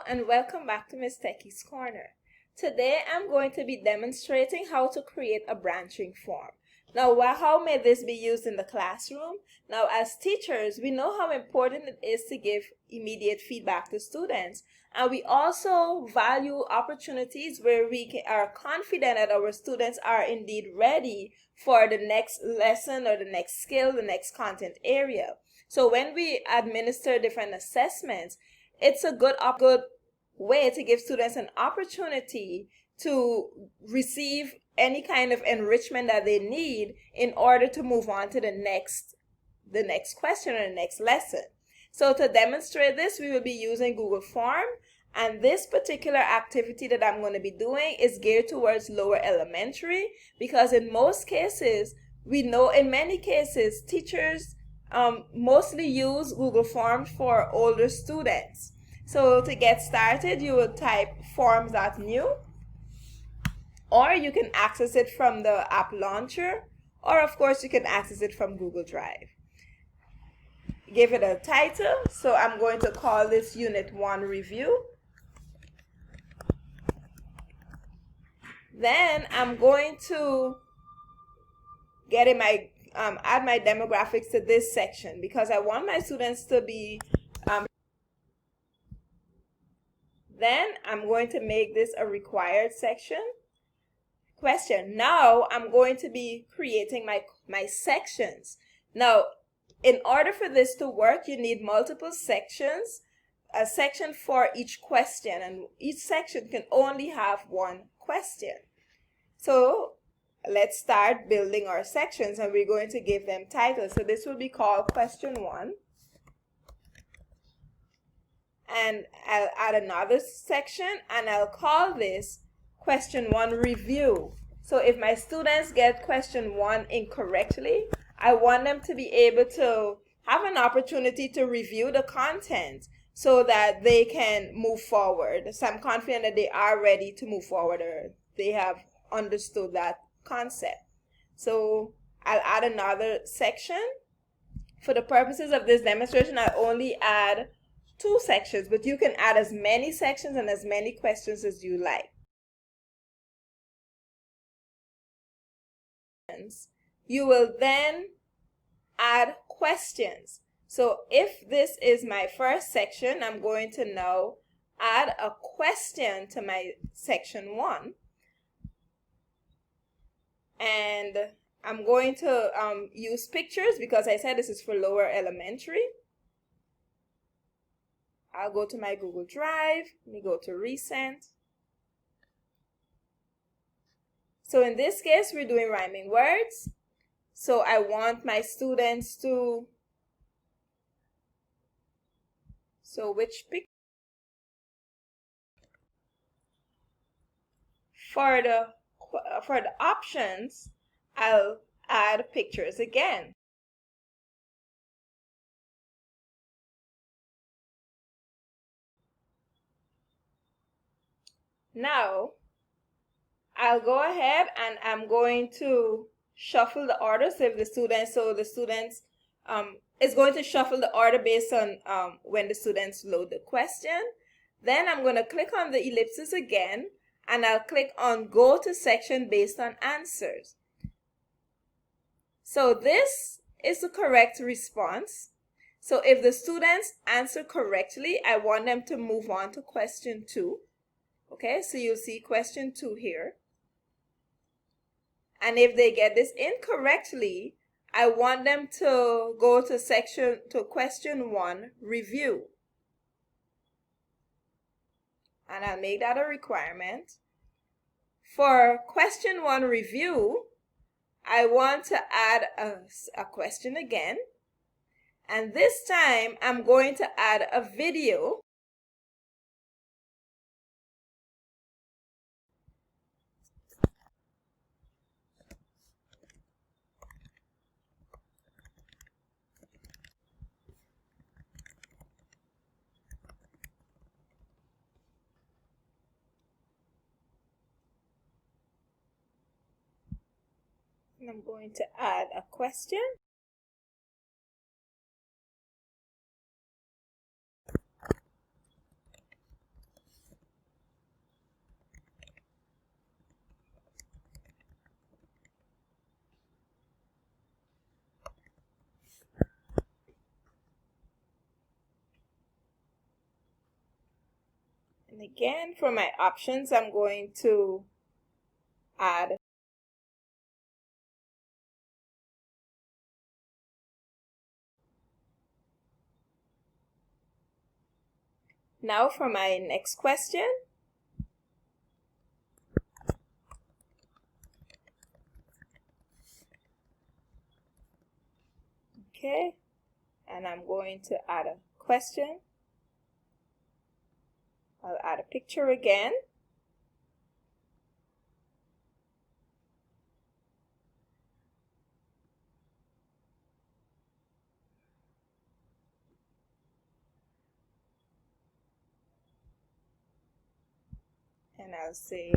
and welcome back to Miss Techie's Corner. Today I'm going to be demonstrating how to create a branching form. Now, how may this be used in the classroom? Now, as teachers, we know how important it is to give immediate feedback to students, and we also value opportunities where we are confident that our students are indeed ready for the next lesson or the next skill, the next content area. So when we administer different assessments, it's a good way to give students an opportunity to receive any kind of enrichment that they need in order to move on to the next question or the next lesson. So to demonstrate this, we will be using Google Form, and this particular activity that I'm going to be doing is geared towards lower elementary, because in most cases, we know in many cases, teachers mostly use Google Forms for older students. So to get started, you will type forms.new, or you can access it from the app launcher, or of course you can access it from Google Drive. Give it a title, so I'm going to call this Unit 1 Review. Then I'm going to add my demographics to this section, because I want my students to be then I'm going to make this a required section. Question. Now I'm going to be creating my sections. Now, in order for this to work, you need multiple sections, a section for each question, and each section can only have one question. So let's start building our sections, and we're going to give them titles. So this will be called question 1. And I'll add another section, and I'll call this question 1 review. So if my students get question 1 incorrectly, I want them to be able to have an opportunity to review the content so that they can move forward. So I'm confident that they are ready to move forward, or they have understood that concept. So I'll add another section. For the purposes of this demonstration, I'll only add 2 sections, but you can add as many sections and as many questions as you like. You will then add questions. So if this is my first section, I'm going to now add a question to my section 1. And I'm going to use pictures, because I said this is for lower elementary. I'll go to my Google Drive. Let me go to Recent. So in this case, we're doing rhyming words. So I want my students to, which picture? For the options, I'll add pictures again. Now, I'll go ahead and I'm going to shuffle the order. So the students is going to shuffle the order based on when the students load the question. Then I'm going to click on the ellipsis again, and I'll click on Go to Section based on answers. So this is the correct response. So if the students answer correctly, I want them to move on to question 2. Okay, so you'll see question 2 here. And if they get this incorrectly, I want them to go to question 1, review. And I'll make that a requirement. For question 1 review, I want to add a question again. And this time, I'm going to add a video. And I'm going to add a question. And again, for my options, I'm going to add now for my next question. Okay, and I'm going to add a question. I'll add a picture again. And I'll say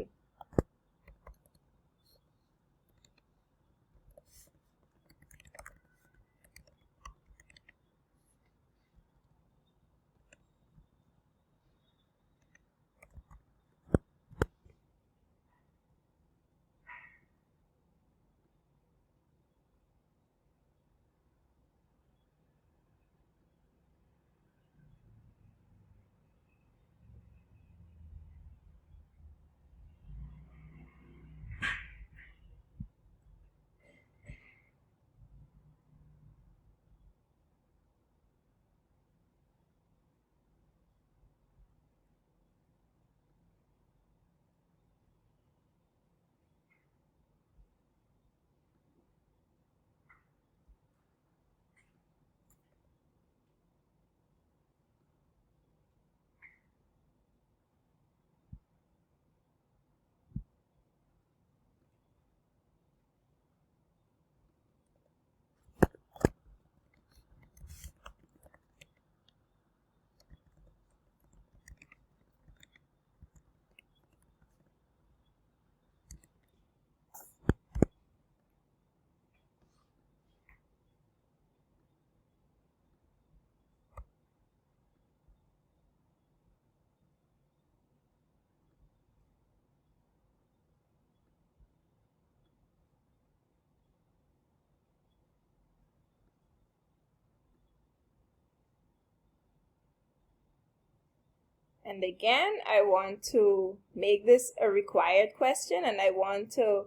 and again, I want to make this a required question, and I want to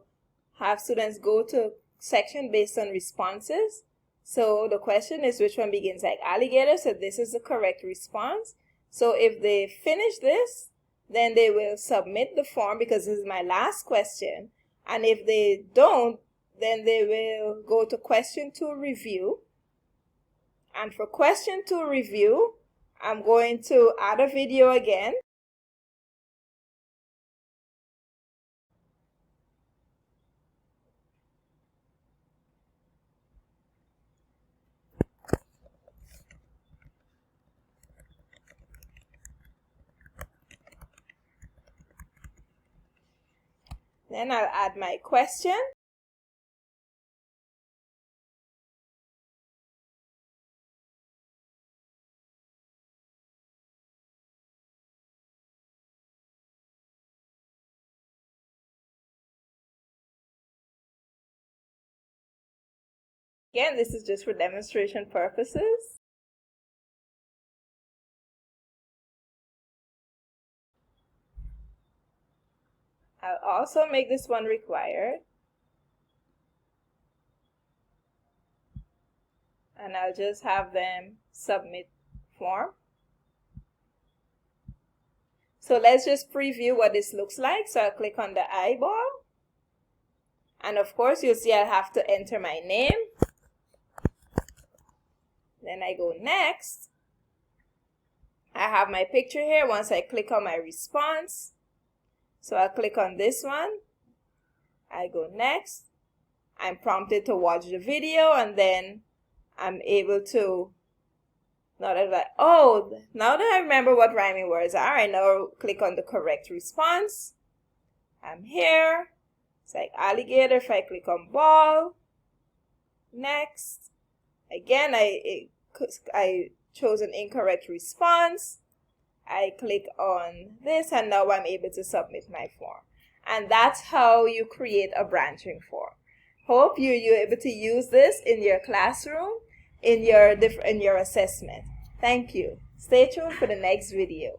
have students go to section based on responses. So the question is, which one begins like alligator? So this is the correct response. So if they finish this, then they will submit the form because this is my last question. And if they don't, then they will go to question 2 review. And for question 2 review, I'm going to add a video again. Then I'll add my question. Again, this is just for demonstration purposes. I'll also make this one required. And I'll just have them submit form. So let's just preview what this looks like. So I'll click on the eyeball. And of course, you'll see I'll have to enter my name. Then I go next. I have my picture here once I click on my response. So I'll click on this one. I go next. I'm prompted to watch the video, and then I'm able to, now that I remember what rhyming words are, I now click on the correct response. I'm here. It's like alligator. If I click on ball, next. Again, I chose an incorrect response. I click on this, and now I'm able to submit my form. And that's how you create a branching form. Hope you're able to use this in your classroom, in your assessment. Thank you. Stay tuned for the next video.